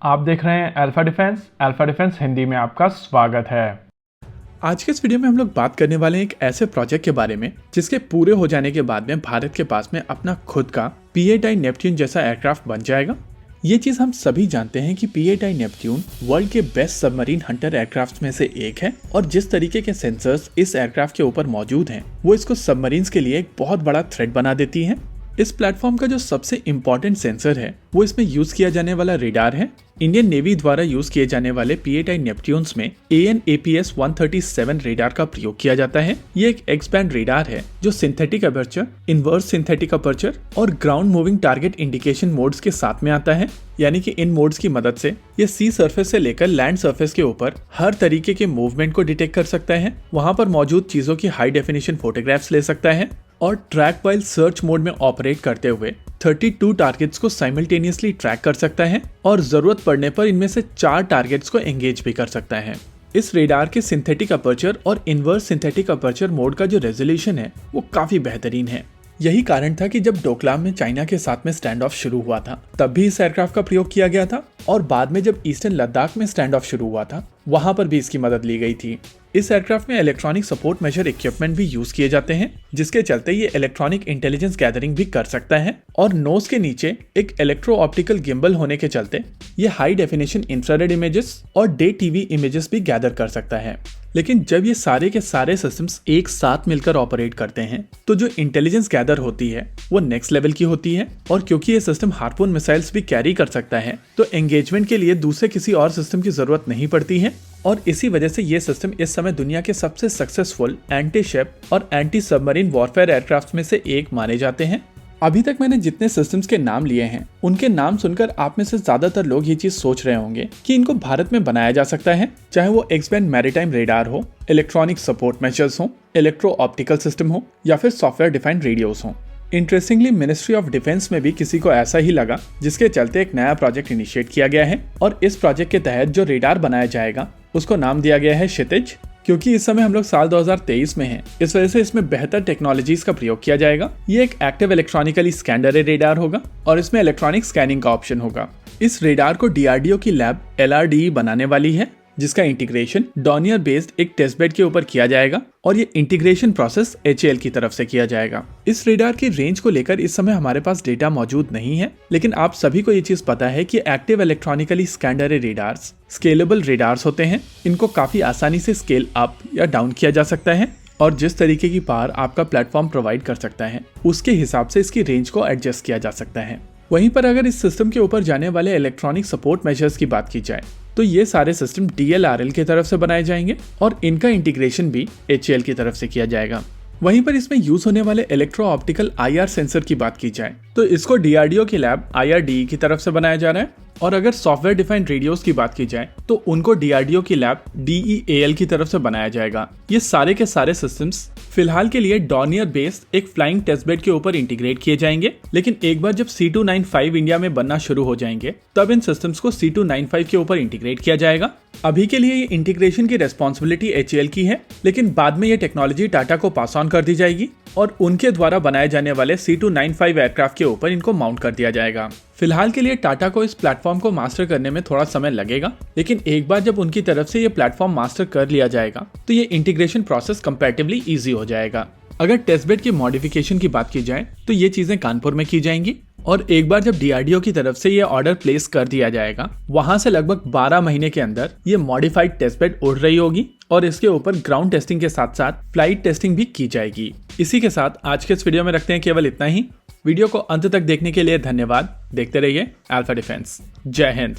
आप देख रहे हैं अल्फा डिफेंस हिंदी में आपका स्वागत है। आज के इस वीडियो में हम लोग बात करने वाले हैं एक ऐसे प्रोजेक्ट के बारे में जिसके पूरे हो जाने के बाद में भारत के पास में अपना खुद का P-8I नेपट्यून जैसा एयरक्राफ्ट बन जाएगा। ये चीज हम सभी जानते हैं कि P-8I नेपट्यून वर्ल्ड के बेस्ट सबमरीन हंटर एयरक्राफ्ट में से एक है और जिस तरीके के सेंसर्स इस एयरक्राफ्ट के ऊपर मौजूद हैं वो इसको सबमरीन्स के लिए एक बहुत बड़ा थ्रेट बना देती है। इस प्लेटफॉर्म का जो सबसे इम्पोर्टेंट सेंसर है वो इसमें यूज किया जाने वाला रेडार है। इंडियन नेवी द्वारा यूज किए जाने वाले P-8I नेपट्यून्स में AN/APS 137 रेडार का प्रयोग किया जाता है। ये एक एक्स बैंड रेडार है जो synthetic aperture, inverse synthetic aperture और ground moving target indication modes के साथ में आता है। यानी कि इन मोड्स की मदद से ये सी सरफेस से लेकर लैंड सरफेस के ऊपर हर तरीके के मूवमेंट को डिटेक्ट कर सकता है, वहां पर मौजूद चीजों की हाई डेफिनेशन फोटोग्राफ्स ले सकता है और ट्रैक वाइल सर्च मोड में ऑपरेट करते हुए 32 टारगेट्स को साइमल्टेनियसली ट्रैक कर सकता है और जरूरत पड़ने पर इनमें से 4 टारगेट्स को एंगेज भी कर सकता है। इस रेडार के सिंथेटिक अपर्चर और इनवर्स सिंथेटिक अपर्चर मोड का जो रेजोल्यूशन है वो काफी बेहतरीन है। यही कारण था कि जब डोकलाम में चाइना के साथ में स्टैंड ऑफ शुरू हुआ था तब भी इस एयरक्राफ्ट का प्रयोग किया गया था और बाद में जब ईस्टर्न लद्दाख में स्टैंड ऑफ शुरू हुआ था वहां पर भी इसकी मदद ली गई थी। इस एयरक्राफ्ट में इलेक्ट्रॉनिक सपोर्ट मेजर इक्विपमेंट भी यूज किए जाते हैं जिसके चलते ये इलेक्ट्रॉनिक इंटेलिजेंस गैदरिंग भी कर सकता है और नोज के नीचे एक इलेक्ट्रो ऑप्टिकल गिम्बल होने के चलते ये हाई डेफिनेशन इंफ्रारेड इमेजेस और डे टीवी इमेजेस भी गैदर कर सकता है। लेकिन जब ये सारे के सारे सिस्टम्स एक साथ मिलकर ऑपरेट करते हैं तो जो इंटेलिजेंस गैदर होती है वो नेक्स्ट लेवल की होती है और क्योंकि ये सिस्टम हार्पून मिसाइल्स भी कैरी कर सकता है तो एंगेजमेंट के लिए दूसरे किसी और सिस्टम की जरूरत नहीं पड़ती है और इसी वजह से ये सिस्टम इस समय दुनिया के सबसे सक्सेसफुल एंटी शिप और एंटी सबमरीन वॉरफेयर एयरक्राफ्ट में से एक माने जाते हैं। अभी तक मैंने जितने सिस्टम्स के नाम लिए हैं उनके नाम सुनकर आप में से ज्यादातर लोग ये चीज सोच रहे होंगे कि इनको भारत में बनाया जा सकता है, चाहे वो एक्स बैंड मैरीटाइम रेडार हो, इलेक्ट्रॉनिक सपोर्ट मेजर्स हो, इलेक्ट्रो ऑप्टिकल सिस्टम हो या फिर सॉफ्टवेयर डिफाइंड रेडियोस हो। इंटरेस्टिंगली मिनिस्ट्री ऑफ डिफेंस में भी किसी को ऐसा ही लगा जिसके चलते एक नया प्रोजेक्ट इनिशिएट किया गया है और इस प्रोजेक्ट के तहत जो रेडार बनाया जाएगा उसको नाम दिया गया है क्षितिज। क्योंकि इस समय हम लोग साल 2023 में हैं, इस वजह से इसमें बेहतर टेक्नोलॉजीज का प्रयोग किया जाएगा। ये एक एक्टिव इलेक्ट्रॉनिकली स्कैनर रेडार होगा और इसमें इलेक्ट्रॉनिक स्कैनिंग का ऑप्शन होगा। इस रेडार को DRDO की लैब LRDE बनाने वाली है जिसका इंटीग्रेशन डॉनियर बेस्ड एक टेस्ट बेड के ऊपर किया जाएगा और ये इंटीग्रेशन प्रोसेस HAL की तरफ से किया जाएगा। इस रेडार की रेंज को लेकर इस समय हमारे पास डेटा मौजूद नहीं है, लेकिन आप सभी को ये चीज पता है कि active electronically scanner radars scalable radars होते हैं। इनको काफी आसानी से स्केल अप या डाउन किया जा सकता है और जिस तरीके की पावर आपका प्लेटफॉर्म प्रोवाइड कर सकता है उसके हिसाब से इसकी रेंज को एडजस्ट किया जा सकता है। वहीं पर अगर इस सिस्टम के ऊपर जाने वाले इलेक्ट्रॉनिक सपोर्ट मेजर्स की बात की जाए तो ये सारे सिस्टम DLRL की तरफ से बनाए जाएंगे और इनका इंटीग्रेशन भी HAL की तरफ से किया जाएगा। वहीं पर इसमें यूज होने वाले इलेक्ट्रो ऑप्टिकल IR सेंसर की बात की जाए तो इसको DRDO की लैब IRDE की तरफ से बनाया जा रहा है और अगर सॉफ्टवेयर डिफाइंड रेडियोस की बात की जाए तो उनको DRDO की लैब DEAL की तरफ से बनाया जाएगा। ये सारे के सारे सिस्टम्स फिलहाल के लिए डॉनियर बेस्ड एक फ्लाइंग टेस्ट बेड के ऊपर इंटीग्रेट किए जाएंगे, लेकिन एक बार जब C295 इंडिया में बनना शुरू हो जाएंगे तब इन सिस्टम्स को C295 के ऊपर इंटीग्रेट किया जाएगा। अभी के लिए ये इंटीग्रेशन की रेस्पॉन्सिबिलिटी HAL की है, लेकिन बाद में ये टेक्नोलॉजी टाटा को पास ऑन कर दी जाएगी और उनके द्वारा बनाए जाने वाले C295 एयरक्राफ्ट के ऊपर इनको माउंट कर दिया जाएगा। फिलहाल के लिए टाटा को इस प्लेटफॉर्म को मास्टर करने में थोड़ा समय लगेगा, लेकिन एक बार जब उनकी तरफ से ये प्लेटफॉर्म मास्टर कर लिया जाएगा तो ये इंटीग्रेशन प्रोसेस कंपैरेटिवली इजी हो जाएगा। अगर टेस्ट बेड की मॉडिफिकेशन की बात की जाए तो ये चीजें कानपुर में की जाएंगी और एक बार जब DRDO की तरफ से ये ऑर्डर प्लेस कर दिया जाएगा वहां से लगभग 12 महीने के अंदर ये मॉडिफाइड टेस्ट बेड उड़ रही होगी और इसके ऊपर ग्राउंड टेस्टिंग के साथ साथ फ्लाइट टेस्टिंग भी की जाएगी। इसी के साथ आज के इस वीडियो में रखते हैं केवल इतना ही। वीडियो को अंत तक देखने के लिए धन्यवाद। देखते रहिए अल्फा डिफेंस। जय हिंद।